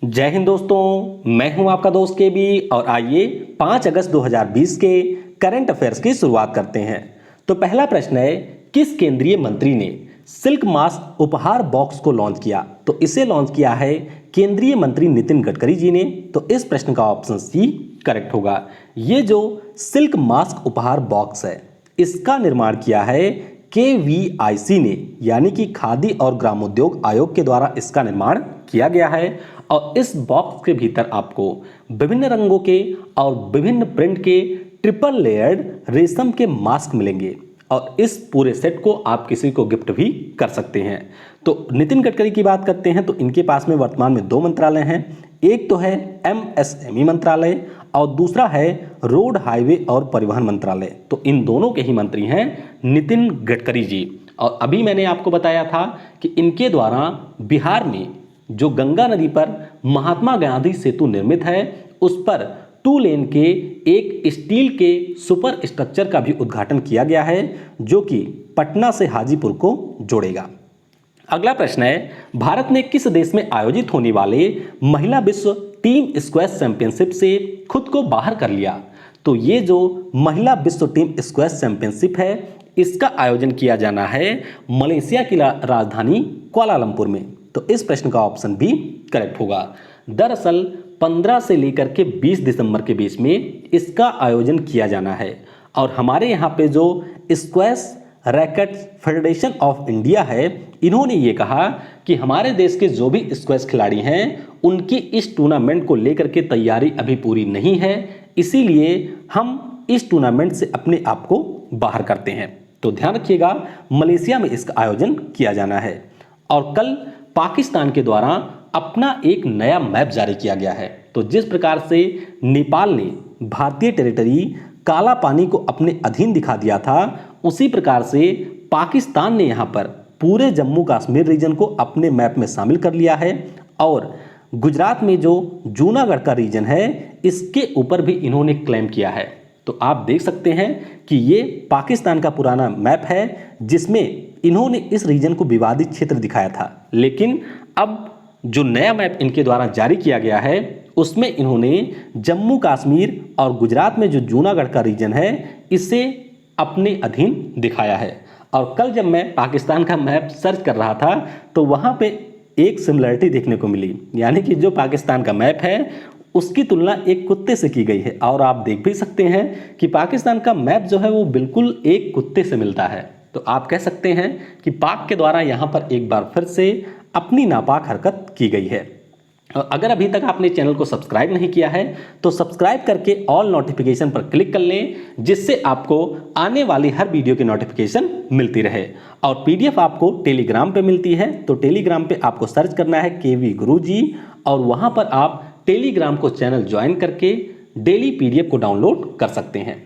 जय हिंद दोस्तों, मैं हूं आपका दोस्त के बी और आइए 5 अगस्त 2020 के करंट अफेयर्स की शुरुआत करते हैं। तो पहला प्रश्न है, किस केंद्रीय मंत्री ने सिल्क मास्क उपहार बॉक्स को लॉन्च किया? तो इसे लॉन्च किया है केंद्रीय मंत्री नितिन गडकरी जी ने। तो इस प्रश्न का ऑप्शन सी करेक्ट होगा। ये जो सिल्क मास्क उपहार बॉक्स है, इसका निर्माण किया है KVIC ने, यानी कि खादी और ग्रामोद्योग आयोग के द्वारा इसका निर्माण किया गया है। और इस बॉक्स के भीतर आपको विभिन्न रंगों के और विभिन्न प्रिंट के ट्रिपल लेयर्ड रेशम के मास्क मिलेंगे और इस पूरे सेट को आप किसी को गिफ्ट भी कर सकते हैं। तो नितिन गडकरी की बात करते हैं तो इनके पास में वर्तमान में 2 मंत्रालय हैं। एक तो है MSME मंत्रालय और दूसरा है रोड हाईवे और परिवहन मंत्रालय। तो इन दोनों के ही मंत्री हैं नितिन गडकरी जी। और अभी मैंने आपको बताया था कि इनके द्वारा बिहार में जो गंगा नदी पर महात्मा गांधी सेतु निर्मित है, उस पर 2 लेन के एक स्टील के सुपर स्ट्रक्चर का भी उद्घाटन किया गया है, जो कि पटना से हाजीपुर को जोड़ेगा। अगला प्रश्न है, भारत ने किस देश में आयोजित होने वाले महिला विश्व टीम स्क्वैश चैंपियनशिप से खुद को बाहर कर लिया? तो ये जो महिला विश्व टीम स्क्वैश चैंपियनशिप है, इसका आयोजन किया जाना है मलेशिया की राजधानी कुआलालंपुर में। तो इस प्रश्न का ऑप्शन भी करेक्ट होगा। दरअसल 15 से लेकर के 20 दिसंबर के बीच में इसका आयोजन किया जाना है। और हमारे यहाँ पे जो squash racket federation of India है, इन्होंने ये कहा कि हमारे देश के जो भी स्क्वैश खिलाड़ी हैं, उनकी इस टूर्नामेंट को लेकर के तैयारी अभी पूरी नहीं है, इसीलिए हम इस टूर्नामेंट से अपने आप को बाहर करते हैं। तो ध्यान रखिएगा, मलेशिया में इसका आयोजन किया जाना है। और कल पाकिस्तान के द्वारा अपना एक नया मैप जारी किया गया है। तो जिस प्रकार से नेपाल ने भारतीय टेरिटरी काला पानी को अपने अधीन दिखा दिया था, उसी प्रकार से पाकिस्तान ने यहाँ पर पूरे जम्मू कश्मीर रीजन को अपने मैप में शामिल कर लिया है। और गुजरात में जो जूनागढ़ का रीजन है, इसके ऊपर भी इन्होंने क्लेम किया है। तो आप देख सकते हैं कि ये पाकिस्तान का पुराना मैप है, जिसमें इन्होंने इस रीजन को विवादित क्षेत्र दिखाया था। लेकिन अब जो नया मैप इनके द्वारा जारी किया गया है, उसमें इन्होंने जम्मू कश्मीर और गुजरात में जो जूनागढ़ का रीजन है, इसे अपने अधीन दिखाया है। और कल जब मैं पाकिस्तान का मैप सर्च कर रहा था, तो वहाँ पे एक सिमिलरिटी देखने को मिली, यानी कि जो पाकिस्तान का मैप है उसकी तुलना एक कुत्ते से की गई है। और आप देख भी सकते हैं कि पाकिस्तान का मैप जो है वो बिल्कुल एक कुत्ते से मिलता है। तो आप कह सकते हैं कि पाक के द्वारा यहाँ पर एक बार फिर से अपनी नापाक हरकत की गई है। और अगर अभी तक आपने चैनल को सब्सक्राइब नहीं किया है, तो सब्सक्राइब करके ऑल नोटिफिकेशन पर क्लिक कर लें, जिससे आपको आने वाली हर वीडियो की नोटिफिकेशन मिलती रहे। और PDF आपको टेलीग्राम पे मिलती है। तो टेलीग्राम पे आपको सर्च करना है KV गुरुजी, और वहाँ पर आप टेलीग्राम को चैनल ज्वाइन करके डेली PDF को डाउनलोड कर सकते हैं।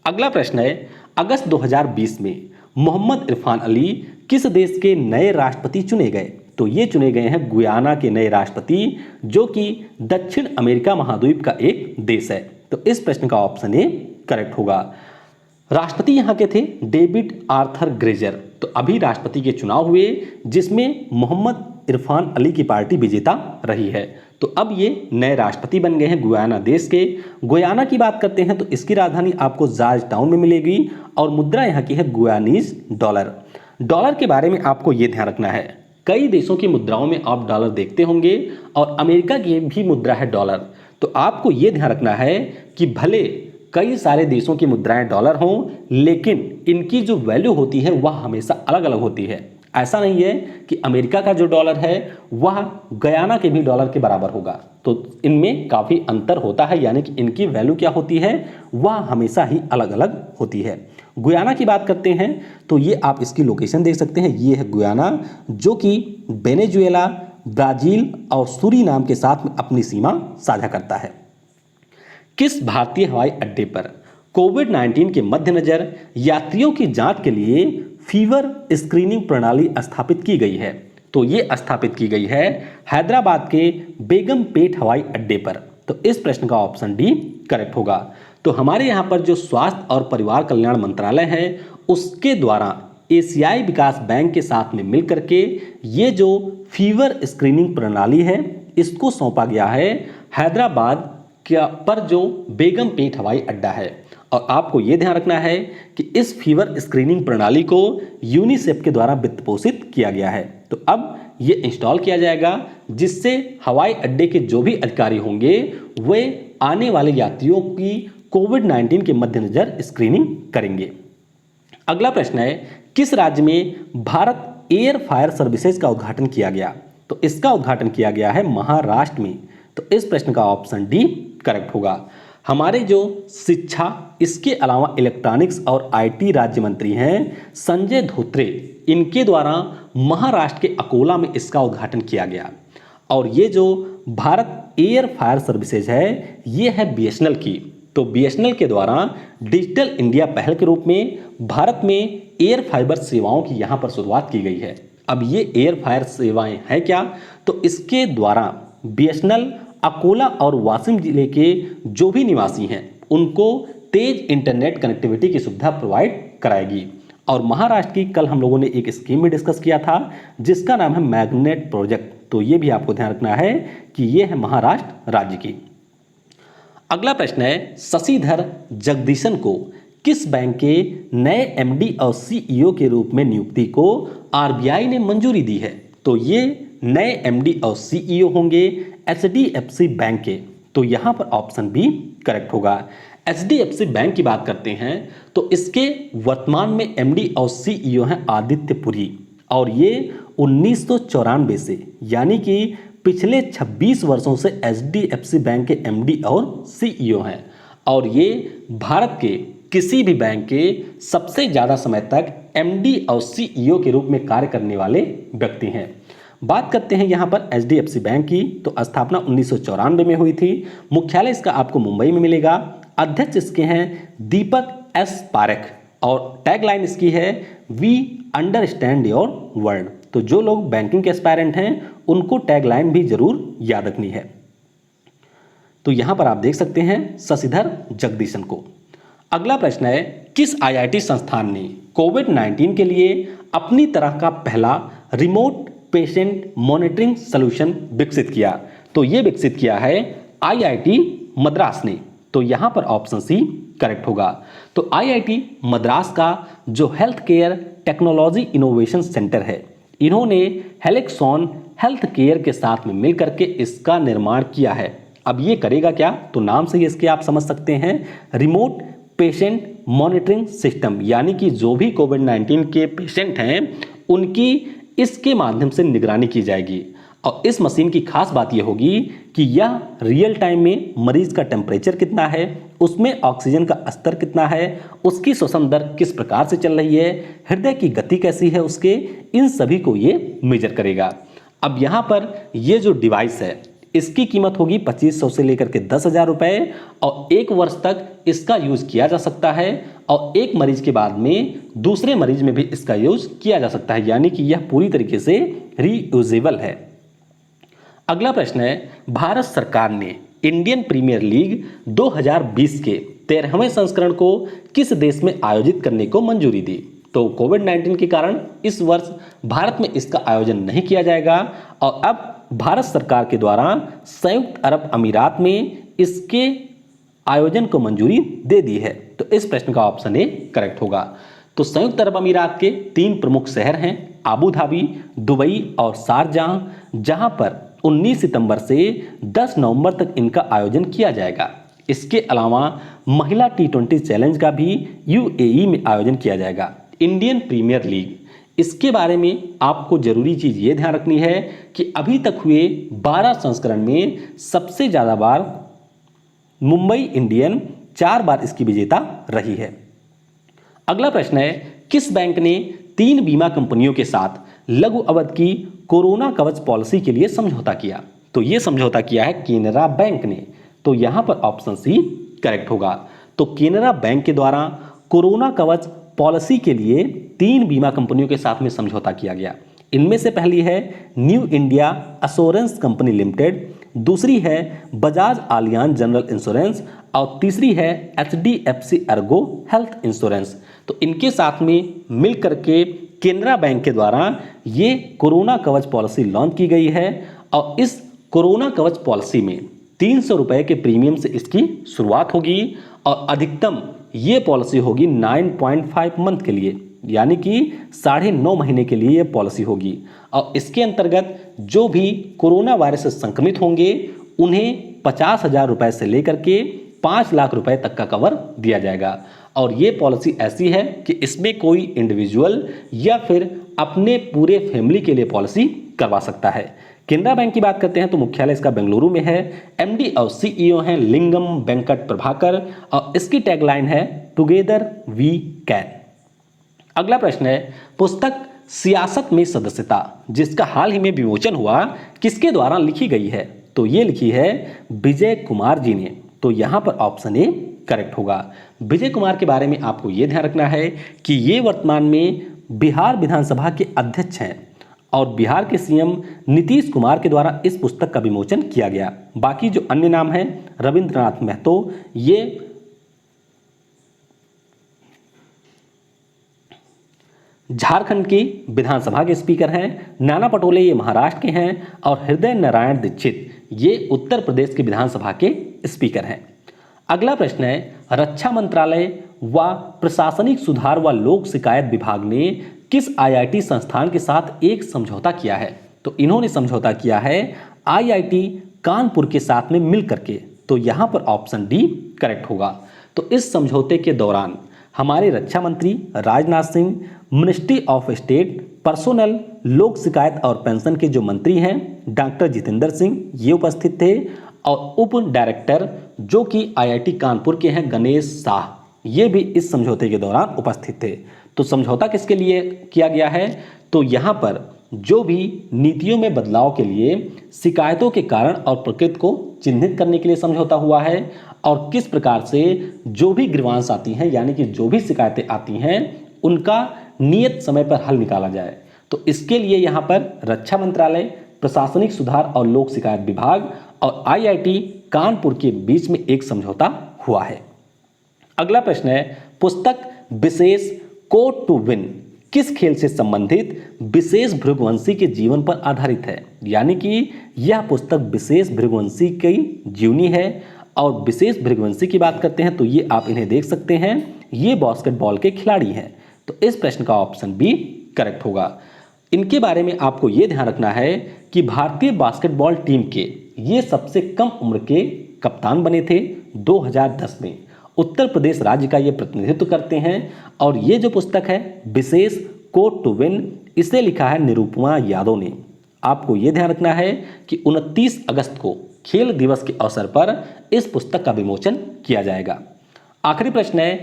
अगला प्रश्न है, अगस्त 2020 में मोहम्मद इरफान अली किस देश के नए राष्ट्रपति चुने गए? तो ये चुने गए हैं गुयाना के नए राष्ट्रपति, जो कि दक्षिण अमेरिका महाद्वीप का एक देश है। तो इस प्रश्न का ऑप्शन ए करेक्ट होगा। राष्ट्रपति यहाँ के थे डेविड आर्थर ग्रेजर। तो अभी राष्ट्रपति के चुनाव हुए, जिसमें मोहम्मद इरफान अली की पार्टी विजेता रही है। तो अब ये नए राष्ट्रपति बन गए हैं गुयाना देश के। गुयाना की बात करते हैं तो इसकी राजधानी आपको जॉर्ज टाउन में मिलेगी और मुद्रा यहाँ की है गुयानीज डॉलर। डॉलर के बारे में आपको ये ध्यान रखना है, कई देशों की मुद्राओं में आप डॉलर देखते होंगे और अमेरिका की भी मुद्रा है डॉलर। तो आपको ये ध्यान रखना है कि भले कई सारे देशों की मुद्राएं डॉलर हों, लेकिन इनकी जो वैल्यू होती है वह हमेशा अलग अलग होती है। ऐसा नहीं है कि अमेरिका का जो डॉलर है वह गयाना के भी डॉलर के बराबर होगा। तो इनमें काफ़ी अंतर होता है, यानी कि इनकी वैल्यू क्या होती है वह हमेशा ही अलग अलग होती है। गुयाना की बात करते हैं तो ये आप इसकी लोकेशन देख सकते हैं। ये है गुयाना, जो कि वेनेजुएला, ब्राज़ील और सूरीनाम के साथ में अपनी सीमा साझा करता है। किस भारतीय हवाई अड्डे पर कोविड-19 के मद्देनजर यात्रियों की जांच के लिए फीवर स्क्रीनिंग प्रणाली स्थापित की गई है? तो ये स्थापित की गई है हैदराबाद के बेगमपेट हवाई अड्डे पर। तो इस प्रश्न का ऑप्शन डी करेक्ट होगा। तो हमारे यहाँ पर जो स्वास्थ्य और परिवार कल्याण मंत्रालय है, उसके द्वारा एशियाई विकास बैंक के साथ में मिलकर के ये जो फीवर स्क्रीनिंग प्रणाली है, इसको सौंपा गया है हैदराबाद पर जो बेगमपेट हवाई अड्डा है। और आपको यह ध्यान रखना है कि इस फीवर स्क्रीनिंग प्रणाली को यूनिसेफ के द्वारा वित्त पोषित किया गया है। तो अब ये इंस्टॉल किया जाएगा, जिससे हवाई अड्डे के जो भी अधिकारी होंगे वे आने वाले यात्रियों की कोविड-19 के मद्देनजर स्क्रीनिंग करेंगे। अगला प्रश्न है, किस राज्य में भारत एयर फायर सर्विसेज का उद्घाटन किया गया? तो इसका उद्घाटन किया गया है महाराष्ट्र में। तो इस प्रश्न का ऑप्शन डी करेक्ट होगा। हमारे जो शिक्षा, इसके अलावा इलेक्ट्रॉनिक्स और आईटी राज्य मंत्री हैं संजय धोत्रे, इनके द्वारा महाराष्ट्र के अकोला में इसका उद्घाटन किया गया। और ये जो भारत एयर फायर सर्विसेज है ये है बीएसएनएल की। तो बीएसएनएल के द्वारा डिजिटल इंडिया पहल के रूप में भारत में एयर फाइबर सेवाओं की यहाँ पर शुरुआत की गई है। अब ये एयर फायर सेवाएं हैं क्या? तो इसके द्वारा बीएसएनएल अकोला और वाशिम जिले के जो भी निवासी हैं उनको तेज इंटरनेट कनेक्टिविटी की सुविधा प्रोवाइड कराएगी। और महाराष्ट्र की कल हम लोगों ने एक स्कीम भी डिस्कस किया था जिसका नाम है मैग्नेट प्रोजेक्ट। तो ये भी आपको ध्यान रखना है कि ये है महाराष्ट्र राज्य की। अगला प्रश्न है, शशिधर जगदीशन को किस बैंक के नए एमडी और सीईओ के रूप में नियुक्ति को आरबीआई ने मंजूरी दी है? तो ये नए एमडी और सीईओ होंगे एचडीएफसी बैंक के। तो यहां पर ऑप्शन बी करेक्ट होगा। एचडीएफसी बैंक की बात करते हैं तो इसके वर्तमान में एमडी और सीईओ हैं आदित्य पुरी, और ये 1994 से यानी कि पिछले 26 वर्षों से एचडीएफसी बैंक के एमडी और सीईओ हैं। और ये भारत के किसी भी बैंक के सबसे ज़्यादा समय तक एमडी और सीईओ के रूप में कार्य करने वाले व्यक्ति हैं। बात करते हैं यहाँ पर एचडीएफसी बैंक की, तो स्थापना 1994 में हुई थी। मुख्यालय इसका आपको मुंबई में मिलेगा। अध्यक्ष इसके हैं दीपक एस पारेख, और टैगलाइन इसकी है वी अंडरस्टैंड योर वर्ल्ड। तो जो लोग बैंकिंग के एस्पायरेंट हैं उनको टैगलाइन भी जरूर याद रखनी है। तो यहां पर आप देख सकते हैं शशिधर जगदीशन को। अगला प्रश्न है, किस आईआईटी संस्थान ने कोविड-19 के लिए अपनी तरह का पहला रिमोट पेशेंट मॉनिटरिंग सॉल्यूशन विकसित किया? तो यह विकसित किया है आईआईटी मद्रास ने। तो यहां पर ऑप्शन सी करेक्ट होगा। तो आईआईटी मद्रास का जो health care technology innovation centre है, इन्होंने हेलिक्सॉन हेल्थ केयर के साथ में मिलकर के इसका निर्माण किया है। अब ये करेगा क्या? तो नाम से ही इसके आप समझ सकते हैं, रिमोट पेशेंट मॉनिटरिंग सिस्टम, यानी कि जो भी कोविड-19 के पेशेंट हैं उनकी इसके माध्यम से निगरानी की जाएगी। और इस मशीन की खास बात यह होगी कि यह रियल टाइम में मरीज का टेम्परेचर कितना है, उसमें ऑक्सीजन का स्तर कितना है, उसकी श्वसन दर किस प्रकार से चल रही है, हृदय की गति कैसी है उसके, इन सभी को ये मेजर करेगा। अब यहाँ पर ये जो डिवाइस है इसकी कीमत होगी 2500 से लेकर के 10,000 रुपये, और 1 वर्ष तक इसका यूज़ किया जा सकता है, और एक मरीज के बाद में दूसरे मरीज में भी इसका यूज़ किया जा सकता है, यानी कि यह पूरी तरीके से रीयूजेबल है। अगला प्रश्न है, भारत सरकार ने इंडियन प्रीमियर लीग 2020 के 13वें संस्करण को किस देश में आयोजित करने को मंजूरी दी? तो कोविड-19 के कारण इस वर्ष भारत में इसका आयोजन नहीं किया जाएगा, और अब भारत सरकार के द्वारा संयुक्त अरब अमीरात में इसके आयोजन को मंजूरी दे दी है। तो इस प्रश्न का ऑप्शन ए करेक्ट होगा। तो संयुक्त अरब अमीरात के 3 प्रमुख शहर हैं, आबू धाबी, दुबई और शारजाह, जहां पर 19 सितंबर से 10 नवंबर तक इनका आयोजन किया जाएगा। इसके अलावा महिला T20 चैलेंज का भी यूएई में आयोजन किया जाएगा। इंडियन प्रीमियर लीग, इसके बारे में आपको जरूरी चीज ये ध्यान रखनी है कि अभी तक हुए 12 संस्करण में सबसे ज्यादा बार मुंबई इंडियन 4 बार इसकी विजेता रही है। अगला प्रश्न है, किस बैंक ने 3 बीमा कंपनियों के साथ लघु अवधि की कोरोना कवच पॉलिसी के लिए समझौता किया? तो यह समझौता किया है केनरा बैंक ने। तो यहां पर ऑप्शन सी करेक्ट होगा। तो केनरा बैंक के द्वारा कोरोना कवच पॉलिसी के लिए 3 बीमा कंपनियों के साथ में समझौता किया गया। इनमें से पहली है new India assurance company limited, दूसरी है बजाज आलियांज जनरल इंश्योरेंस, और तीसरी है एचडीएफसी अर्गो हेल्थ इंश्योरेंस। तो इनके साथ में मिलकर के केनरा बैंक के द्वारा ये कोरोना कवच पॉलिसी लॉन्च की गई है, और इस कोरोना कवच पॉलिसी में 300 रुपए के प्रीमियम से इसकी शुरुआत होगी और अधिकतम ये पॉलिसी होगी 9.5 मंथ के लिए, यानी कि 9.5 महीने के लिए ये पॉलिसी होगी। और इसके अंतर्गत जो भी कोरोना वायरस से संक्रमित होंगे उन्हें 50,000 रुपए से लेकर के 5 लाख रुपए तक का कवर दिया जाएगा। और ये पॉलिसी ऐसी है कि इसमें कोई इंडिविजुअल या फिर अपने पूरे फैमिली के लिए पॉलिसी करवा सकता है। केनरा बैंक की बात करते हैं तो मुख्यालय इसका बेंगलुरु में है। एमडी और सीईओ हैं लिंगम वेंकट प्रभाकर और इसकी टैगलाइन है टुगेदर वी कैन। अगला प्रश्न है, पुस्तक सियासत में सदस्यता जिसका हाल ही में विमोचन हुआ किसके द्वारा लिखी गई है? तो ये लिखी है विजय कुमार जी ने। तो यहां पर ऑप्शन ए करेक्ट होगा। विजय कुमार के बारे में आपको यह ध्यान रखना है कि ये वर्तमान में बिहार विधानसभा के अध्यक्ष हैं और बिहार के सीएम नीतीश कुमार के द्वारा इस पुस्तक का विमोचन किया गया। बाकी जो अन्य नाम हैं, रविंद्रनाथ महतो ये झारखंड की विधानसभा के स्पीकर हैं, नाना पटोले ये महाराष्ट्र के हैं और हृदय नारायण दीक्षित ये उत्तर प्रदेश की विधानसभा के स्पीकर हैं। अगला प्रश्न है, रक्षा मंत्रालय व प्रशासनिक सुधार व लोक शिकायत विभाग ने किस आईआईटी संस्थान के साथ एक समझौता किया है? तो इन्होंने समझौता किया है आईआईटी कानपुर के साथ में मिलकर के। तो यहां पर ऑप्शन डी करेक्ट होगा। तो इस समझौते के दौरान हमारे रक्षा मंत्री Rajnath Singh, ministry of state personnel, लोक शिकायत और पेंशन के जो मंत्री हैं डॉक्टर जितेंद्र सिंह ये उपस्थित थे और उप डायरेक्टर जो कि आईआईटी कानपुर के हैं गणेश शाह ये भी इस समझौते के दौरान उपस्थित थे। तो समझौता किसके लिए किया गया है? तो यहाँ पर जो भी नीतियों में बदलाव के लिए शिकायतों के कारण और प्रकृति को चिन्हित करने के लिए समझौता हुआ है और किस प्रकार से जो भी ग्रीवांस आती हैं यानी कि जो भी शिकायतें आती हैं उनका नियत समय पर हल निकाला जाए। तो इसके लिए यहाँ पर रक्षा मंत्रालय, प्रशासनिक सुधार और लोक शिकायत विभाग और आईआईटी कानपुर के बीच में एक समझौता हुआ है। अगला प्रश्न है, पुस्तक विशेष कोड टू विन किस खेल से संबंधित विशेष भृगुवंशी के जीवन पर आधारित है? यानी कि यह पुस्तक विशेष भृगुवंशी की जीवनी है और विशेष भृगुवंशी की बात करते हैं तो ये आप इन्हें देख सकते हैं, ये बास्केटबॉल के खिलाड़ी हैं। तो इस प्रश्न का ऑप्शन बी करेक्ट होगा। इनके बारे में आपको ये ध्यान रखना है कि भारतीय बास्केटबॉल टीम के ये सबसे कम उम्र के कप्तान बने थे 2010 में। उत्तर प्रदेश राज्य का ये प्रतिनिधित्व करते हैं और ये जो पुस्तक है विशेष कोड टू विन इसे लिखा है निरुपमा यादव ने। आपको ये ध्यान रखना है कि 29 अगस्त को खेल दिवस के अवसर पर इस पुस्तक का विमोचन किया जाएगा। आखिरी प्रश्न है,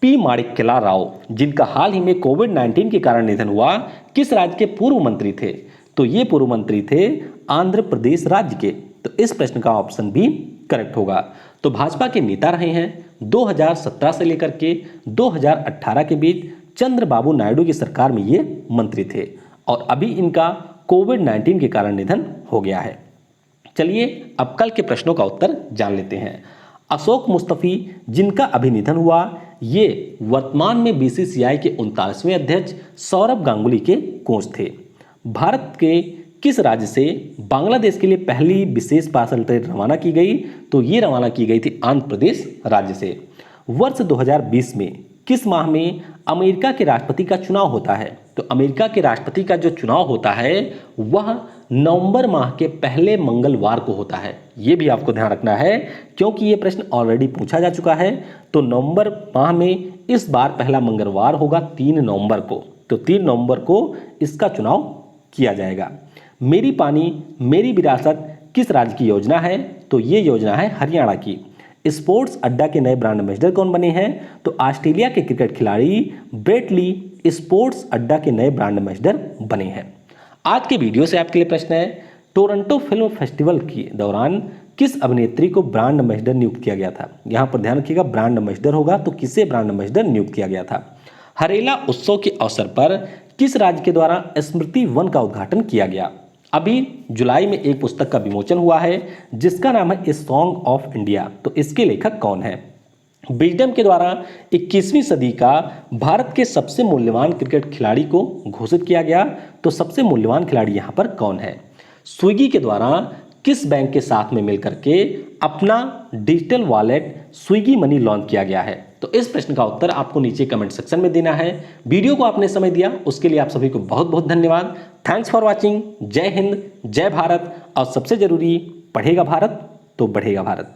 पी माणिक्यला राव जिनका हाल ही में कोविड-19 के कारण निधन हुआ किस राज्य के पूर्व मंत्री थे? तो ये पूर्व मंत्री थे आंध्र प्रदेश राज्य के। तो इस प्रश्न का ऑप्शन बी करेक्ट होगा। तो भाजपा के नेता रहे हैं 2017 से लेकर के 2018 के बीच चंद्रबाबू नायडू की सरकार में ये मंत्री थे और अभी इनका कोविड-19 के कारण निधन हो गया है। चलिए अब कल के प्रश्नों का उत्तर जान लेते हैं। अशोक मुस्तफी जिनका अभी निधन हुआ ये वर्तमान में बीसीसीआई के 39वें अध्यक्ष सौरभ गांगुली के कोच थे। भारत के किस राज्य से बांग्लादेश के लिए पहली विशेष पार्सल ट्रेन रवाना की गई? तो ये रवाना की गई थी आंध्र प्रदेश राज्य से। वर्ष 2020 में किस माह में अमेरिका के राष्ट्रपति का चुनाव होता है? तो अमेरिका के राष्ट्रपति का जो चुनाव होता है वह नवंबर माह के पहले मंगलवार को होता है। ये भी आपको ध्यान रखना है क्योंकि ये प्रश्न ऑलरेडी पूछा जा चुका है। तो नवंबर माह में इस बार पहला मंगलवार होगा 3 नवंबर को। तो 3 नवंबर को इसका चुनाव किया जाएगा। मेरी पानी मेरी विरासत किस राज्य की योजना है? तो ये योजना है हरियाणा की। स्पोर्ट्स अड्डा के नए ब्रांड एम्बेसडर कौन बने हैं? तो ऑस्ट्रेलिया के क्रिकेट खिलाड़ी ब्रेट ली स्पोर्ट्स अड्डा के नए ब्रांड एम्बेसडर बने हैं। आज के वीडियो से आपके लिए प्रश्न है, टोरंटो फिल्म फेस्टिवल के दौरान किस अभिनेत्री को ब्रांड एम्बेसडर नियुक्त किया गया था? यहाँ पर ध्यान रखिएगा ब्रांड एम्बेसडर होगा तो किसे ब्रांड एम्बेसडर नियुक्त किया गया था? हरेला उत्सव के अवसर पर किस राज्य के द्वारा स्मृति वन का उद्घाटन किया गया? अभी जुलाई में एक पुस्तक का विमोचन हुआ है जिसका नाम है ए सॉन्ग ऑफ इंडिया। तो इसके लेखक कौन है? विजडम के द्वारा 21वीं सदी का भारत के सबसे मूल्यवान क्रिकेट खिलाड़ी को घोषित किया गया। तो सबसे मूल्यवान खिलाड़ी यहाँ पर कौन है? स्विगी के द्वारा किस बैंक के साथ में मिलकर के अपना digital wallet Swiggy money launch किया गया है? तो इस प्रश्न का उत्तर आपको नीचे कमेंट सेक्शन में देना है। वीडियो को आपने समय दिया उसके लिए आप सभी को बहुत बहुत धन्यवाद। Thanks for watching. जय हिंद, जय भारत, और सबसे जरूरी, पढ़ेगा भारत तो बढ़ेगा भारत।